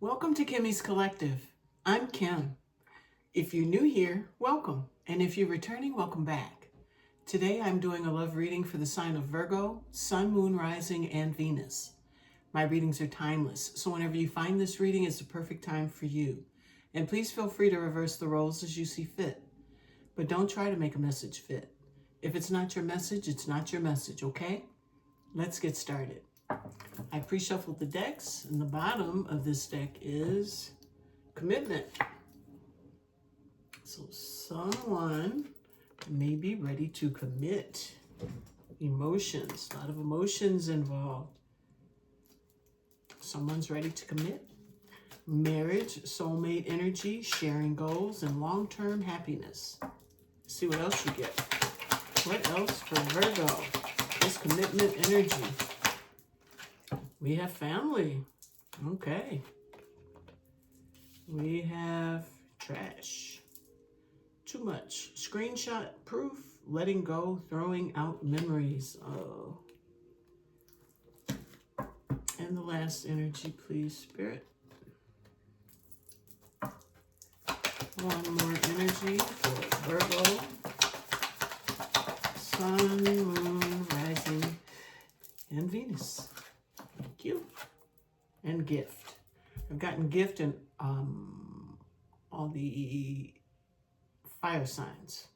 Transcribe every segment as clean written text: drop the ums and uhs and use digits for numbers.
Welcome to Kimmy's Collective. I'm Kim. If you're new here, welcome. And if you're returning, welcome back. Today I'm doing a love reading for the sign of Virgo, Sun, Moon, Rising, and Venus. My readings are timeless, so whenever you find this reading, it's the perfect time for you. And please feel free to reverse the roles as you see fit. But don't try to make a message fit. If it's not your message, it's not your message, okay? Let's get started. I pre-shuffled the decks, and the bottom of this deck is commitment. So someone may be ready to commit. Emotions, a lot of emotions involved. Someone's ready to commit. Marriage, soulmate energy, sharing goals, and long-term happiness. Let's see what else you get. What else for Virgo? This commitment energy. We have family. Okay. We have trash. Too much. Screenshot proof. Letting go. Throwing out memories. Oh. And the last energy, please, Spirit. One more energy for Virgo. Sun, Moon, Rising, and Venus. Thank you. And gift. I've gotten gift in all the fire signs.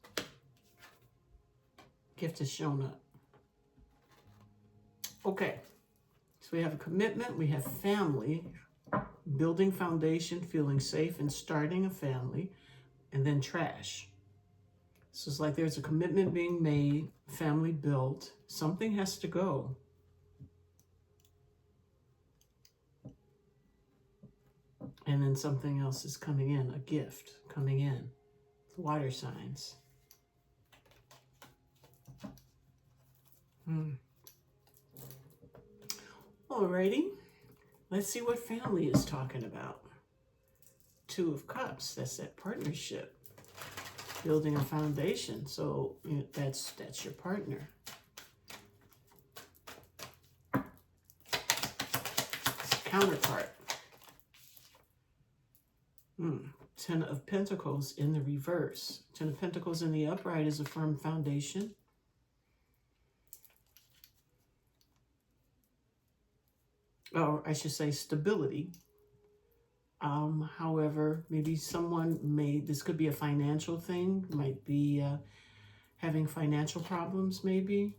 Gift has shown up. Okay. So we have a commitment. We have family. Building foundation, feeling safe, and starting a family. And then trash. So it's like there's a commitment being made, family built. Something has to go. And then something else is coming in, a gift coming in. Water signs. Alrighty, let's see what family is talking about. Two of Cups, that's that partnership. Building a foundation, so that's your partner. It's a counterpart. Ten of Pentacles in the reverse. Ten of Pentacles in the upright is a firm foundation. Or I should say stability. However, maybe this could be a financial thing, might be having financial problems maybe.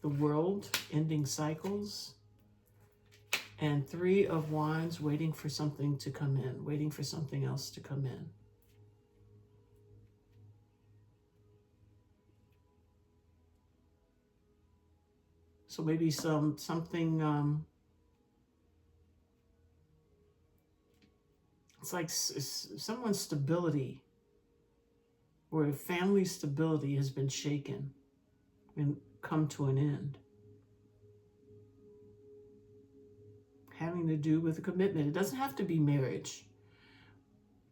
The World, ending cycles. And Three of Wands, waiting for something to come in, waiting for something else to come in. So maybe something, it's like someone's stability or family stability has been shaken and come to an end. Having to do with a commitment. It doesn't have to be marriage.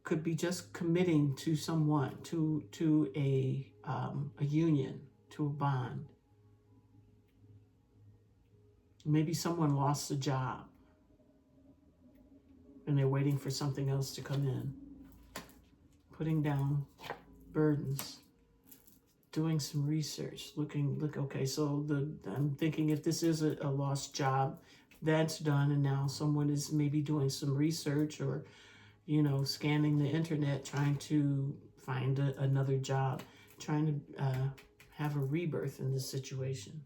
Could be just committing to someone, to a union, to a bond. Maybe someone lost a job and they're waiting for something else to come in. Putting down burdens. Doing some research. Okay, so I'm thinking if this is a lost job, that's done, and now someone is maybe doing some research or, scanning the internet, trying to find another job, trying to have a rebirth in this situation.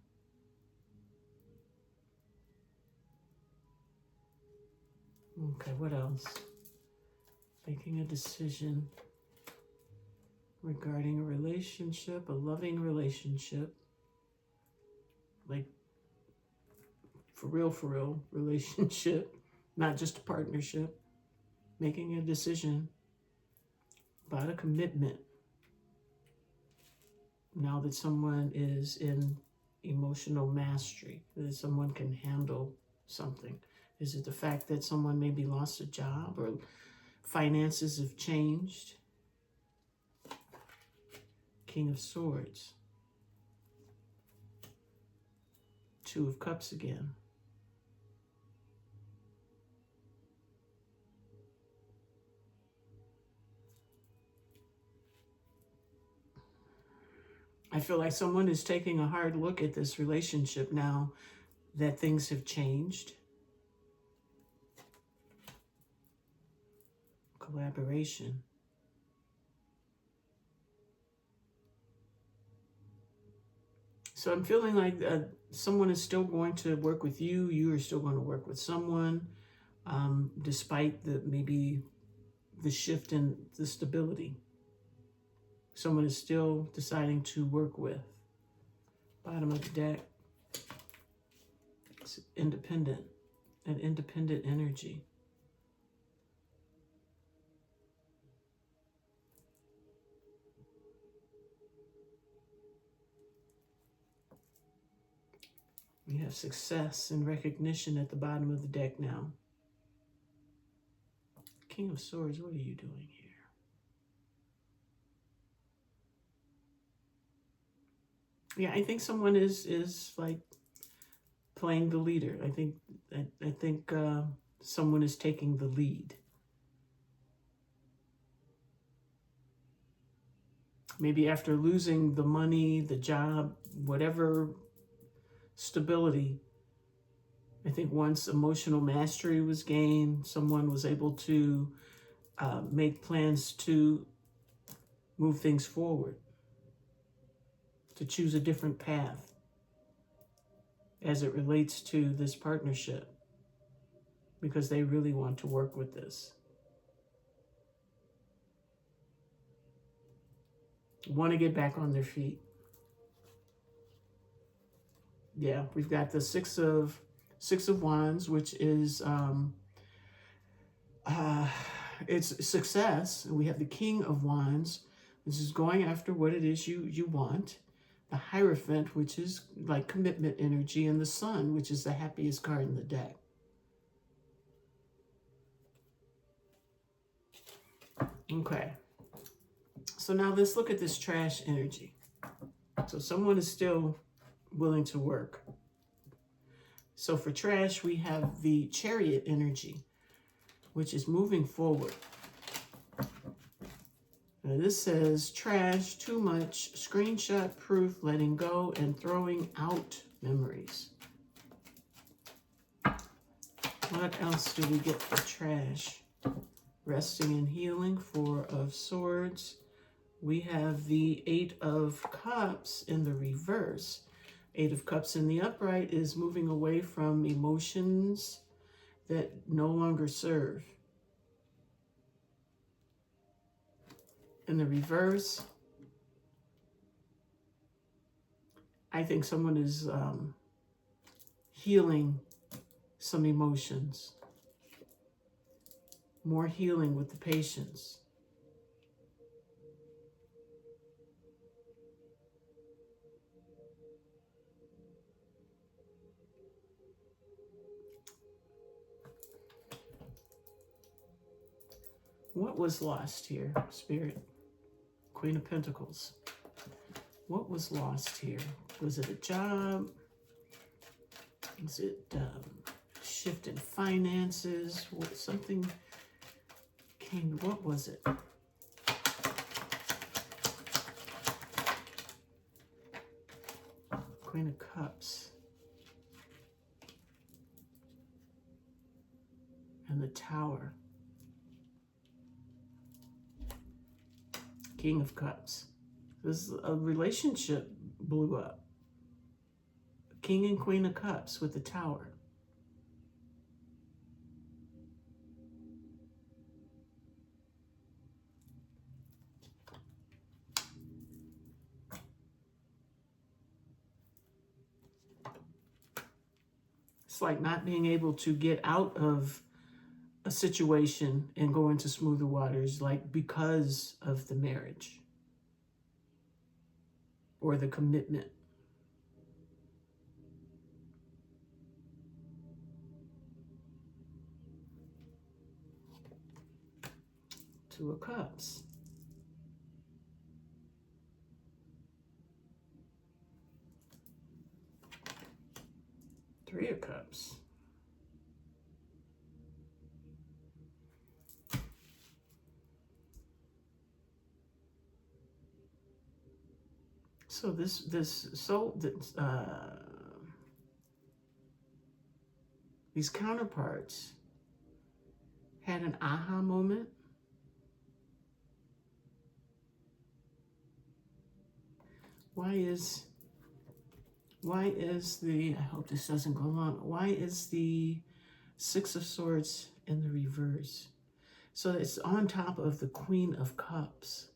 Okay, what else? Making a decision regarding a relationship, a loving relationship, like for real relationship, not just a partnership. Making a decision about a commitment. Now that someone is in emotional mastery, that someone can handle something. Is it the fact that someone maybe lost a job or finances have changed? King of Swords. Two of Cups again. I feel like someone is taking a hard look at this relationship now that things have changed. Collaboration. So I'm feeling like someone is still going to work with you. You are still going to work with someone, despite maybe the shift in the stability. Someone is still deciding to work with. Bottom of the deck. It's independent. An independent energy. We have success and recognition at the bottom of the deck now. King of Swords, what are you doing here? Yeah, I think someone is like playing the leader. I think someone is taking the lead. Maybe after losing the money, the job, whatever stability, I think once emotional mastery was gained, someone was able to make plans to move things forward, to choose a different path as it relates to this partnership, because they really want to work with this. Want to get back on their feet. Yeah, we've got the Six of Wands, which is it's success. We have the King of Wands. This is going after what it is you want. The Hierophant, which is like commitment energy, and the Sun, which is the happiest card in the deck. Okay. So now let's look at this trash energy. So someone is still willing to work. So for trash, we have the Chariot energy, which is moving forward. Now this says trash, too much, screenshot proof, letting go, and throwing out memories. What else do we get for trash? Resting and healing, Four of Swords. We have the Eight of Cups in the reverse. Eight of Cups in the upright is moving away from emotions that no longer serve. In the reverse, I think someone is healing some emotions. More healing with the patience. What was lost here, Spirit? Queen of Pentacles. What was lost here? Was it a job? Was it shift in finances? Something came, what was it? Queen of Cups. And the Tower. King of Cups. This is a relationship blew up. King and Queen of Cups with the Tower. It's like not being able to get out of a situation and go into smoother waters, like because of the marriage or the commitment. Two of Cups. Three of Cups. So these counterparts had an aha moment. Why is the, I hope this doesn't go long, why is the Six of Swords in the reverse? So it's on top of the Queen of Cups.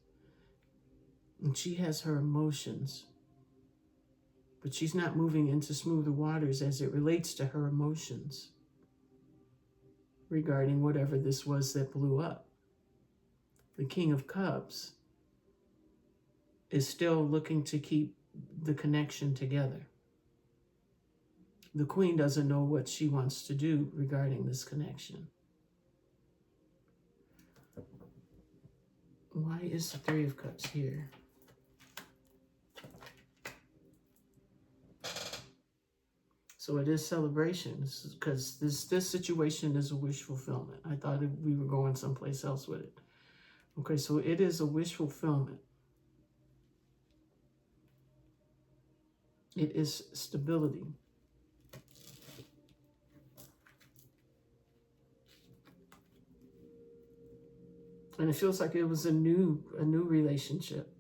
And she has her emotions. But she's not moving into smoother waters as it relates to her emotions regarding whatever this was that blew up. The King of Cups is still looking to keep the connection together. The Queen doesn't know what she wants to do regarding this connection. Why is the Three of Cups here? So it is celebrations, because this situation is a wish fulfillment. I thought we were going someplace else with it. Okay, so it is a wish fulfillment. It is stability. And it feels like it was a new relationship.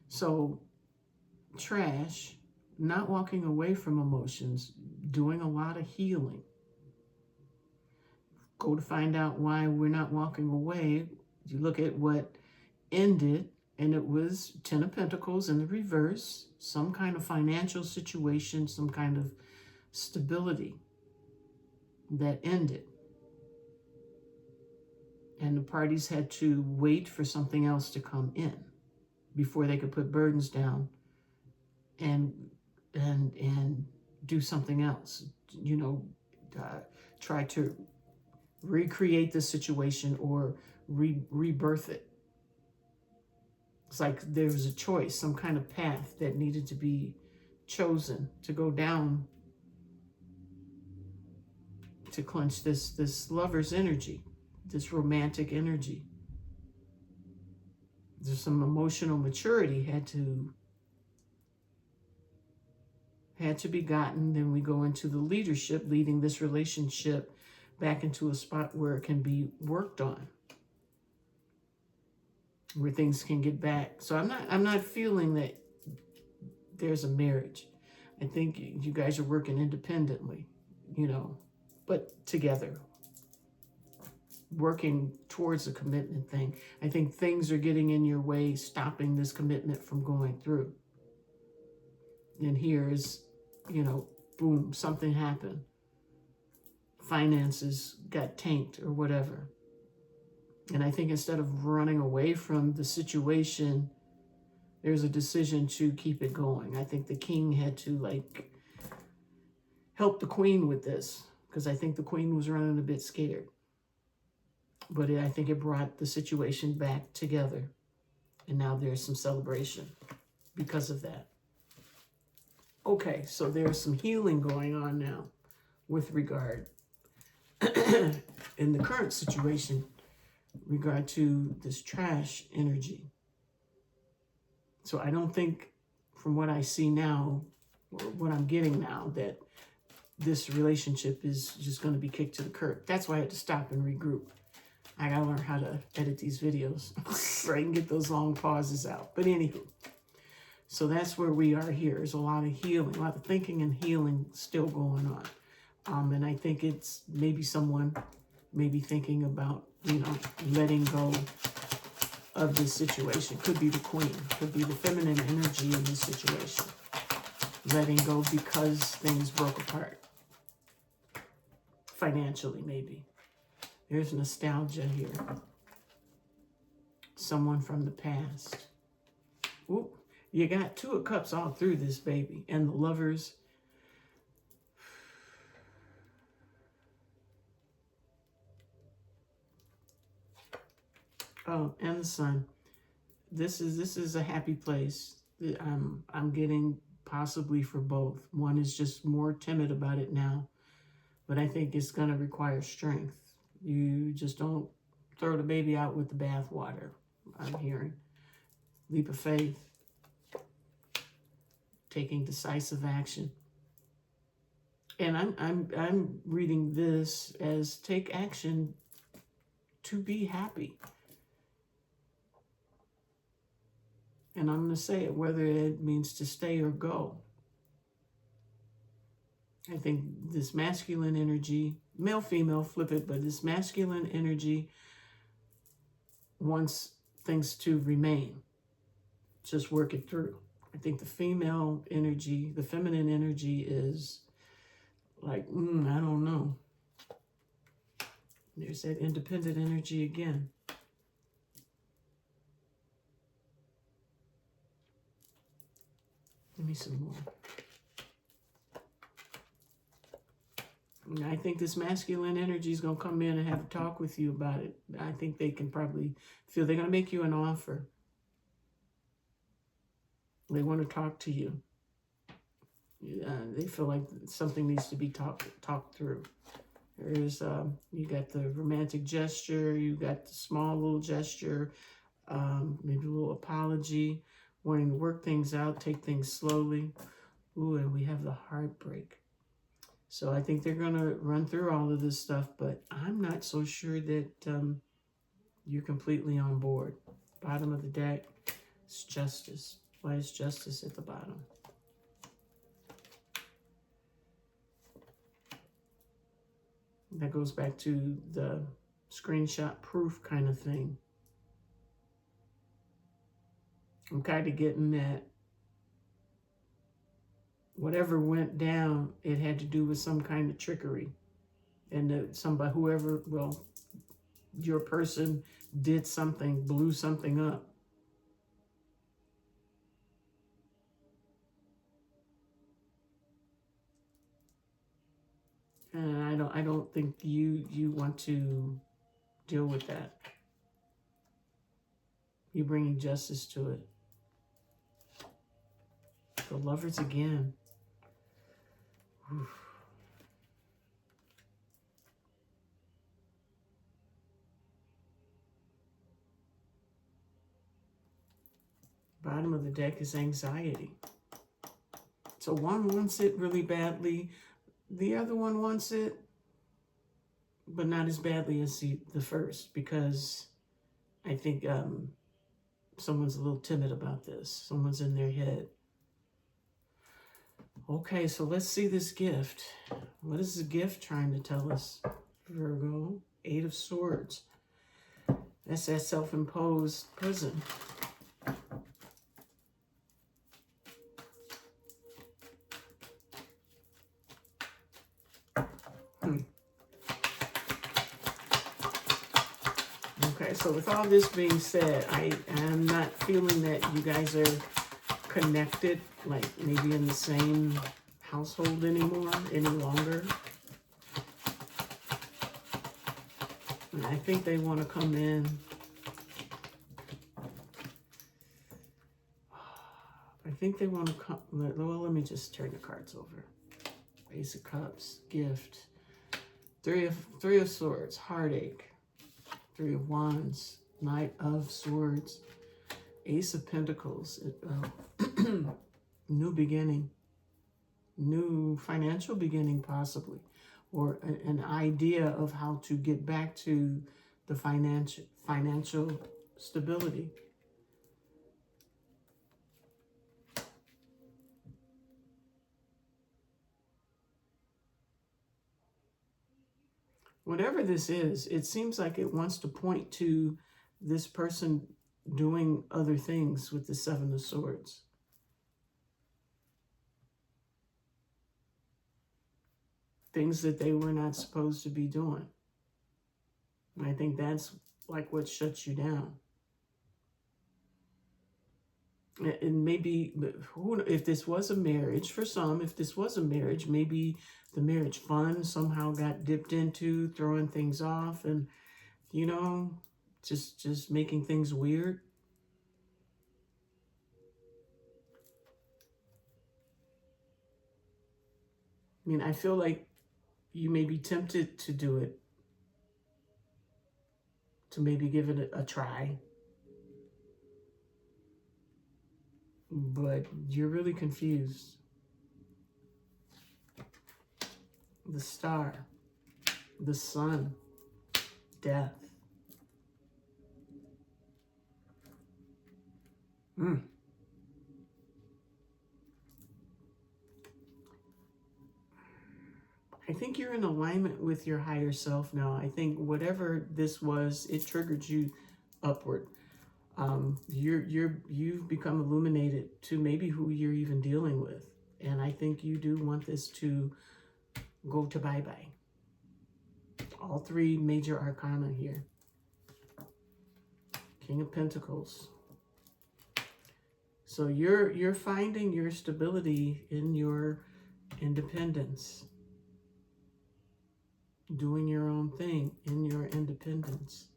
So, trash, not walking away from emotions, doing a lot of healing. Go to find out why we're not walking away. You look at what ended, and it was 10 of Pentacles in the reverse, some kind of financial situation, some kind of stability that ended. And the parties had to wait for something else to come in before they could put burdens down and do something else. You know, try to recreate the situation or rebirth it. It's like there was a choice, some kind of path that needed to be chosen to go down to clench this lover's energy, this romantic energy. There's some emotional maturity had to be gotten. Then we go into the leadership, leading this relationship back into a spot where it can be worked on, where things can get back. So I'm not feeling that there's a marriage. I think you guys are working independently, you know, but together, working towards a commitment thing. I think things are getting in your way, stopping this commitment from going through. And here is, you know, boom, something happened. Finances got tanked or whatever. And I think instead of running away from the situation, there's a decision to keep it going. I think the king had to like help the queen with this, because I think the queen was running a bit scared. But I think it brought the situation back together. And now there's some celebration because of that. Okay, so there's some healing going on now with regard in the current situation, regard to this trash energy. So I don't think, from what I see now, or what I'm getting now, that this relationship is just going to be kicked to the curb. That's why I had to stop and regroup. I got to learn how to edit these videos so I can get those long pauses out. But anywho, so that's where we are here. There's a lot of healing, a lot of thinking and healing still going on. And I think it's maybe someone maybe thinking about, you know, letting go of this situation. Could be the queen, could be the feminine energy in this situation. Letting go because things broke apart. Financially, maybe. There's nostalgia here. Someone from the past. Ooh, you got Two of Cups all through this, baby. And the Lovers. Oh, and the Sun. This is a happy place. I'm getting possibly for both. One is just more timid about it now, but I think it's going to require strength. You just don't throw the baby out with the bathwater, I'm hearing. Leap of faith, taking decisive action. And I'm reading this as take action to be happy. And I'm going to say it, whether it means to stay or go. I think this masculine energy, male, female, flip it, but this masculine energy wants things to remain. Just work it through. I think the female energy, the feminine energy is like, I don't know. There's that independent energy again. Give me some more. I think this masculine energy is going to come in and have a talk with you about it. I think they can probably feel they're going to make you an offer. They want to talk to you. They feel like something needs to be talked through. There's, you got the romantic gesture, you got the small little gesture, maybe a little apology, wanting to work things out, take things slowly. Ooh, and we have the heartbreak. So I think they're going to run through all of this stuff, but I'm not so sure that you're completely on board. Bottom of the deck is justice. Why is justice at the bottom? That goes back to the screenshot proof kind of thing. I'm kind of getting that whatever went down, it had to do with some kind of trickery. And that somebody, whoever, well, your person did something, blew something up. And I don't think you want to deal with that. You're bringing justice to it. The Lovers again. Oof. Bottom of the deck is anxiety. So one wants it really badly. The other one wants it, but not as badly as the first, because I think someone's a little timid about this. Someone's in their head. Okay, so let's see this gift. What is the gift trying to tell us, Virgo? 8 of Swords. That's that self-imposed prison. Okay, so with all this being said, I am not feeling that you guys are connected, like maybe in the same household anymore, any longer. And I think they want to come in. I think they want to come, well, let me just turn the cards over. Ace of Cups, gift. Three of Swords, heartache. 3 of Wands, Knight of Swords. Ace of Pentacles, new beginning. New financial beginning, possibly. Or an idea of how to get back to the financial stability. Whatever this is, it seems like it wants to point to this person doing other things with the 7 of Swords. Things that they were not supposed to be doing. And I think that's like what shuts you down. And maybe, if this was a marriage, for some, if this was a marriage, maybe the marriage fund somehow got dipped into, throwing things off, and, you know, just making things weird. I mean, I feel like you may be tempted to do it, to maybe give it a try, but you're really confused. The star, the sun, death. I think you're in alignment with your higher self now. I think whatever this was, it triggered you upward. You've become illuminated to maybe who you're even dealing with. And I think you do want this to go to bye-bye. All three major arcana here. King of Pentacles. So you're finding your stability in your independence. Doing your own thing in your independence.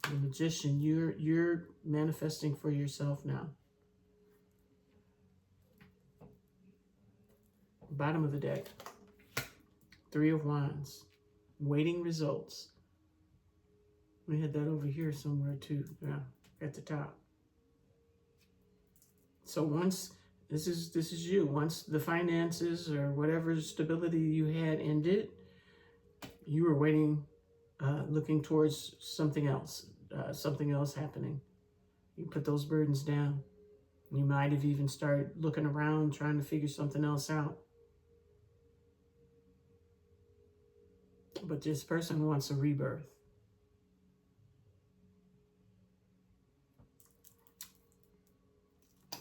The Magician, you're manifesting for yourself now. Bottom of the deck. Three of Wands. Waiting results. We had that over here somewhere too. Yeah, at the top. So once this is you. Once the finances or whatever stability you had ended, you were waiting, looking towards something else happening. You put those burdens down. You might have even started looking around, trying to figure something else out. But this person wants a rebirth.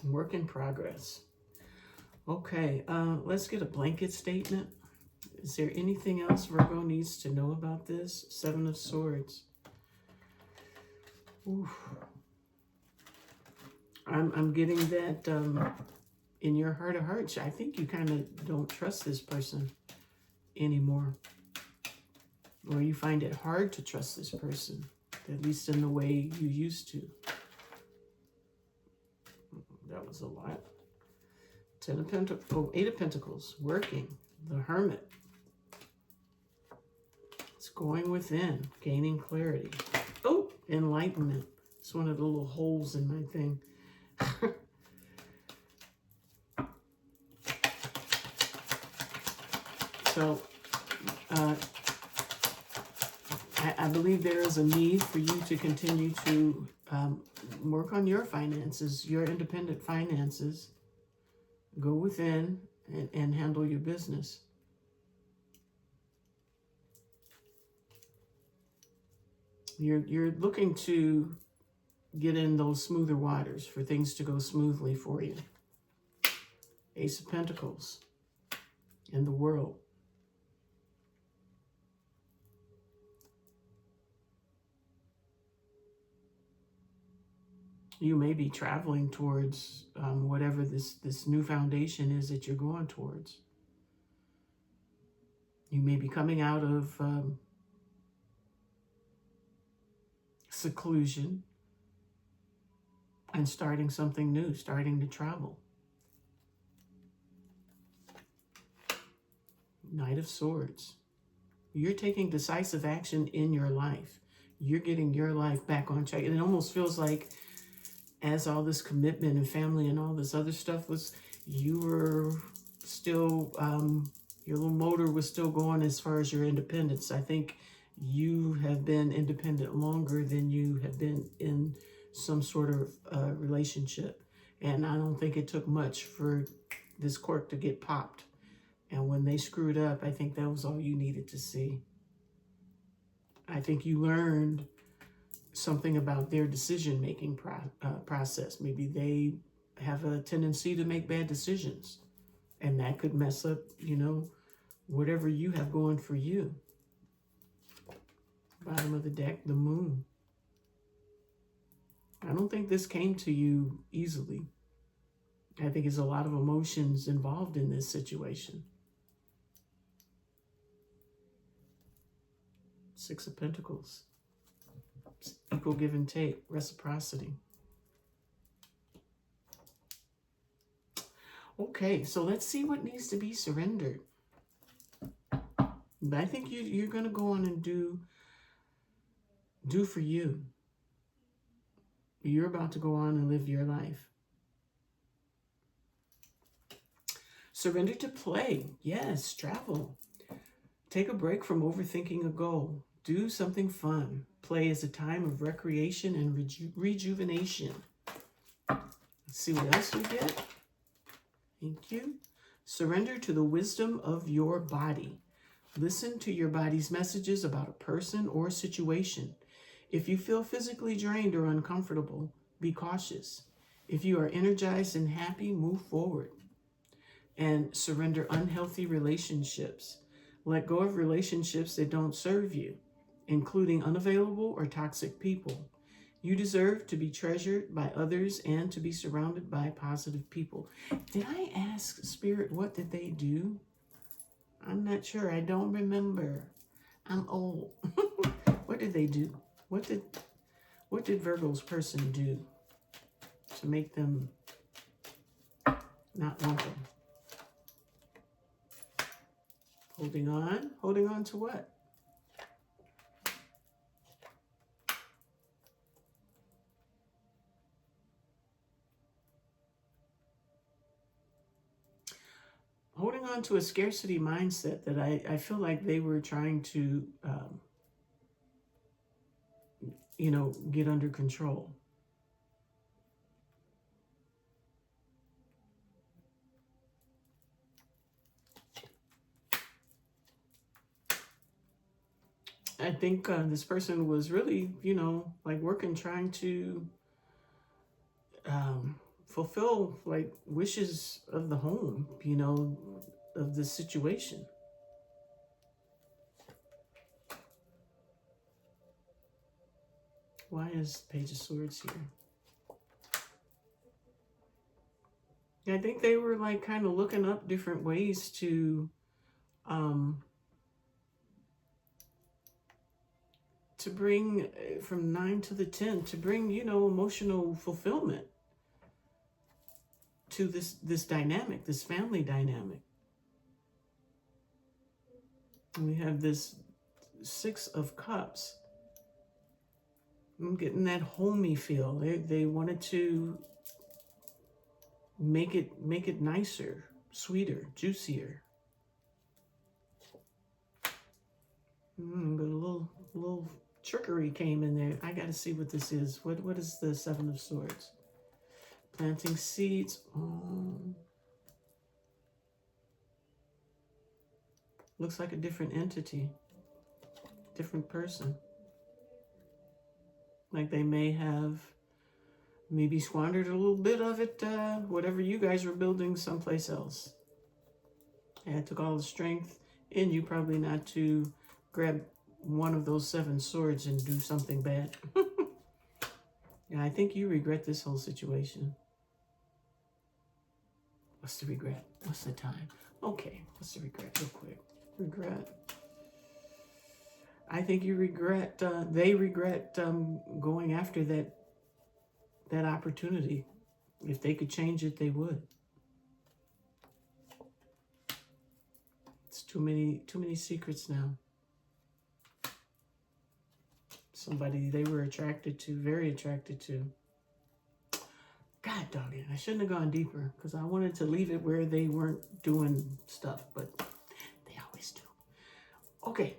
Work in progress. Okay, let's get a blanket statement. Is there anything else Virgo needs to know about this? Seven of Swords. Oof. I'm getting that in your heart of hearts, I think you kind of don't trust this person anymore. Or you find it hard to trust this person, at least in the way you used to. That was a lot. Ten of Pentacles, oh, Eight of Pentacles, working. The Hermit. It's going within, gaining clarity. Oh, enlightenment. It's one of the little holes in my thing. So, I believe there is a need for you to continue to work on your finances, your independent finances. Go within and handle your business. You're looking to get in those smoother waters, for things to go smoothly for you. Ace of Pentacles in the World. You may be traveling towards whatever this new foundation is that you're going towards. You may be coming out of seclusion and starting something new, starting to travel. Knight of Swords. You're taking decisive action in your life. You're getting your life back on track. And it almost feels like, as all this commitment and family and all this other stuff was, you were still, your little motor was still going as far as your independence. I think you have been independent longer than you have been in some sort of relationship. And I don't think it took much for this cork to get popped. And when they screwed up, I think that was all you needed to see. I think you learned something about their decision-making process. Maybe they have a tendency to make bad decisions, and that could mess up, you know, whatever you have going for you. Bottom of the deck, the Moon. I don't think this came to you easily. I think there's a lot of emotions involved in this situation. Six of Pentacles. Equal give and take, reciprocity. Okay, so let's see what needs to be surrendered. But I think you're going to go on and do for you. You're about to go on and live your life. Surrender to play. Yes, travel. Take a break from overthinking a goal. Do something fun. Play is a time of recreation and rejuvenation. Let's see what else we get. Thank you. Surrender to the wisdom of your body. Listen to your body's messages about a person or situation. If you feel physically drained or uncomfortable, be cautious. If you are energized and happy, move forward. And surrender unhealthy relationships. Let go of relationships that don't serve you, including unavailable or toxic people. You deserve to be treasured by others and to be surrounded by positive people. Did I ask Spirit, what did they do? I'm not sure. I don't remember. I'm old. What did they do? What did Virgo's person do to make them not want them? Holding on? Holding on to what? Holding on to a scarcity mindset that I feel like they were trying to, get under control. I think this person was really, like working, trying to fulfill like wishes of the home, of the situation. Why is Page of Swords here? I think they were like kind of looking up different ways to bring from 9 to the 10, to bring, emotional fulfillment to this dynamic, this family dynamic. And we have this 6 of Cups. I'm getting that homey feel. They wanted to make it nicer, sweeter, juicier. But a little trickery came in there. I got to see what this is. What is the 7 of Swords? Planting seeds. Looks like a different entity, different person. Like they may have maybe squandered a little bit of it, whatever you guys were building someplace else. And it took all the strength in you probably not to grab one of those 7 swords and do something bad. Yeah, I think you regret this whole situation. What's the regret? What's the time? Okay, what's the regret real quick? Regret. I think you regret, they regret going after that opportunity. If they could change it, they would. It's too many secrets now. Somebody they were attracted to, very attracted to. God dog it, I shouldn't have gone deeper because I wanted to leave it where they weren't doing stuff, but they always do. Okay.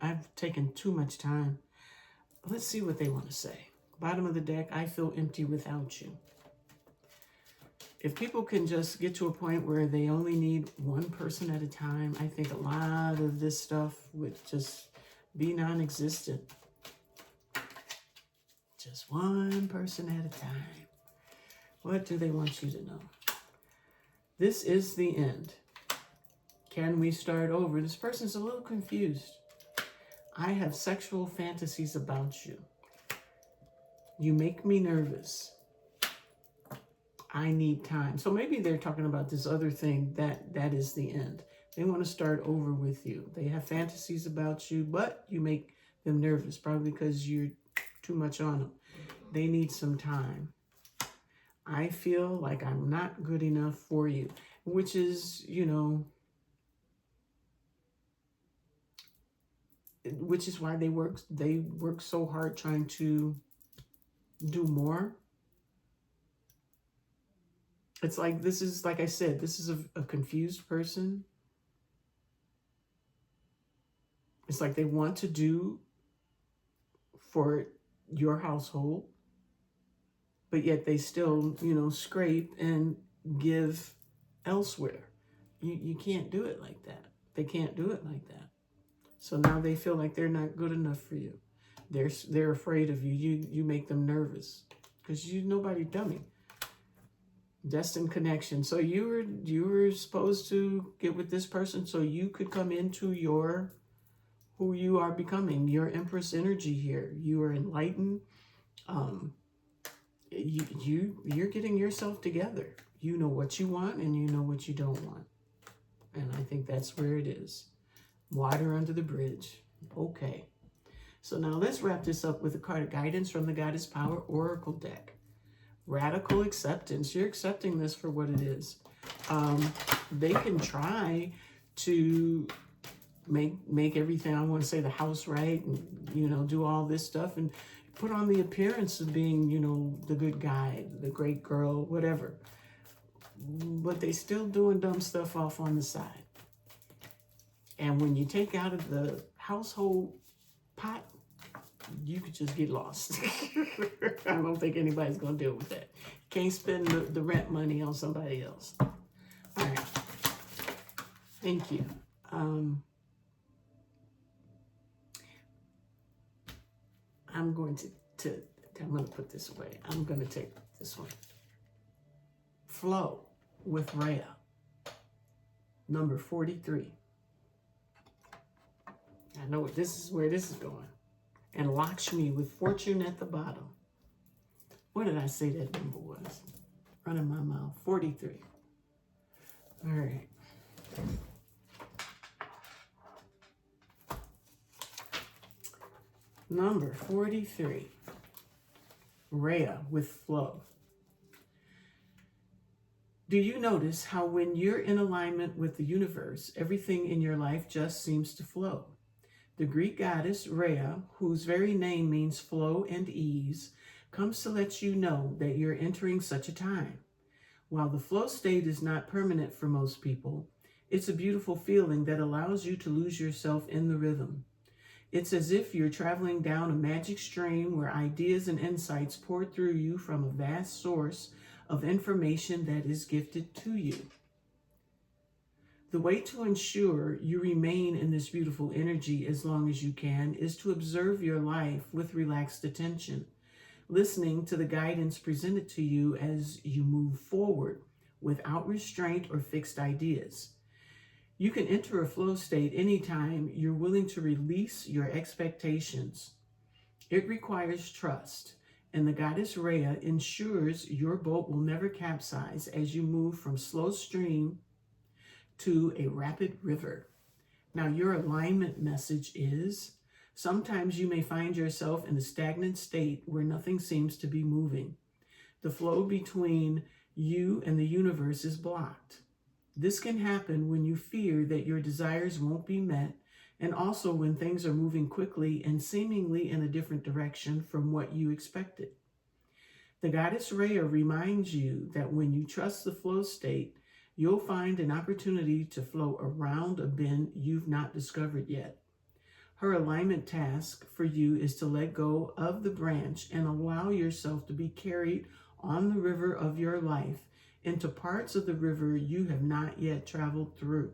I've taken too much time. Let's see what they want to say. Bottom of the deck, I feel empty without you. If people can just get to a point where they only need one person at a time, I think a lot of this stuff would just be non-existent. Just one person at a time. What do they want you to know? This is the end. Can we start over? This person's a little confused. I have sexual fantasies about you. You make me nervous. I need time. So maybe they're talking about this other thing that is the end. They want to start over with you. They have fantasies about you, but you make them nervous, probably because you're too much on them. They need some time. I feel like I'm not good enough for you, which is, which is why they work so hard trying to do more. It's like, this is, like I said, this is a confused person. It's like they want to do for your household, but yet they still, scrape and give elsewhere. You can't do it like that. They can't do it like that. So now they feel like they're not good enough for you. They're afraid of you. You make them nervous because nobody dummy. Destined connection. So you were supposed to get with this person so you could come into your who you are becoming, your Empress energy here. You are enlightened. You're getting yourself together. You know what you want and you know what you don't want. And I think that's where it is. Water under the bridge. Okay. So now let's wrap this up with a card of guidance from the Goddess Power Oracle deck. Radical acceptance. You're accepting this for what it is. They can try to make everything, I want to say, the house right, and do all this stuff and put on the appearance of being, the good guy, the great girl, whatever. But they still doing dumb stuff off on the side. And when you take out of the household pot, you could just get lost. I don't think anybody's going to deal with that. Can't spend the rent money on somebody else. All right. Thank you. I'm going to put this away. I'm going to take this one. Flow with Rhea. Number 43. I know this is where this is going. And Lakshmi with fortune at the bottom. What did I say that number was? Running my mouth. 43. All right. Number 43. Rhea with flow. Do you notice how when you're in alignment with the universe, everything in your life just seems to flow? The Greek goddess Rhea, whose very name means flow and ease, comes to let you know that you're entering such a time. While the flow state is not permanent for most people, it's a beautiful feeling that allows you to lose yourself in the rhythm. It's as if you're traveling down a magic stream where ideas and insights pour through you from a vast source of information that is gifted to you. The way to ensure you remain in this beautiful energy as long as you can is to observe your life with relaxed attention, listening to the guidance presented to you as you move forward without restraint or fixed ideas. You can enter a flow state anytime you're willing to release your expectations. It requires trust, and the goddess Rhea ensures your boat will never capsize as you move from slow stream to a rapid river. Now, your alignment message is, sometimes you may find yourself in a stagnant state where nothing seems to be moving. The flow between you and the universe is blocked. This can happen when you fear that your desires won't be met, and also when things are moving quickly and seemingly in a different direction from what you expected. The goddess Rhea reminds you that when you trust the flow state, you'll find an opportunity to flow around a bend you've not discovered yet. Her alignment task for you is to let go of the branch and allow yourself to be carried on the river of your life into parts of the river you have not yet traveled through.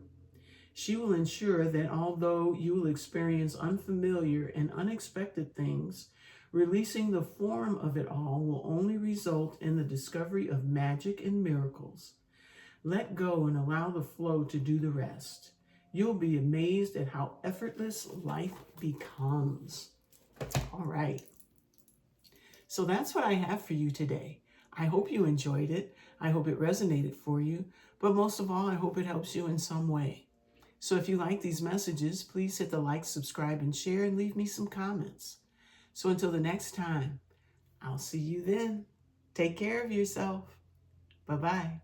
She will ensure that although you will experience unfamiliar and unexpected things, releasing the form of it all will only result in the discovery of magic and miracles. Let go and allow the flow to do the rest. You'll be amazed at how effortless life becomes. All right. So that's what I have for you today. I hope you enjoyed it. I hope it resonated for you. But most of all, I hope it helps you in some way. So if you like these messages, please hit the like, subscribe, and share, and leave me some comments. So until the next time, I'll see you then. Take care of yourself. Bye-bye.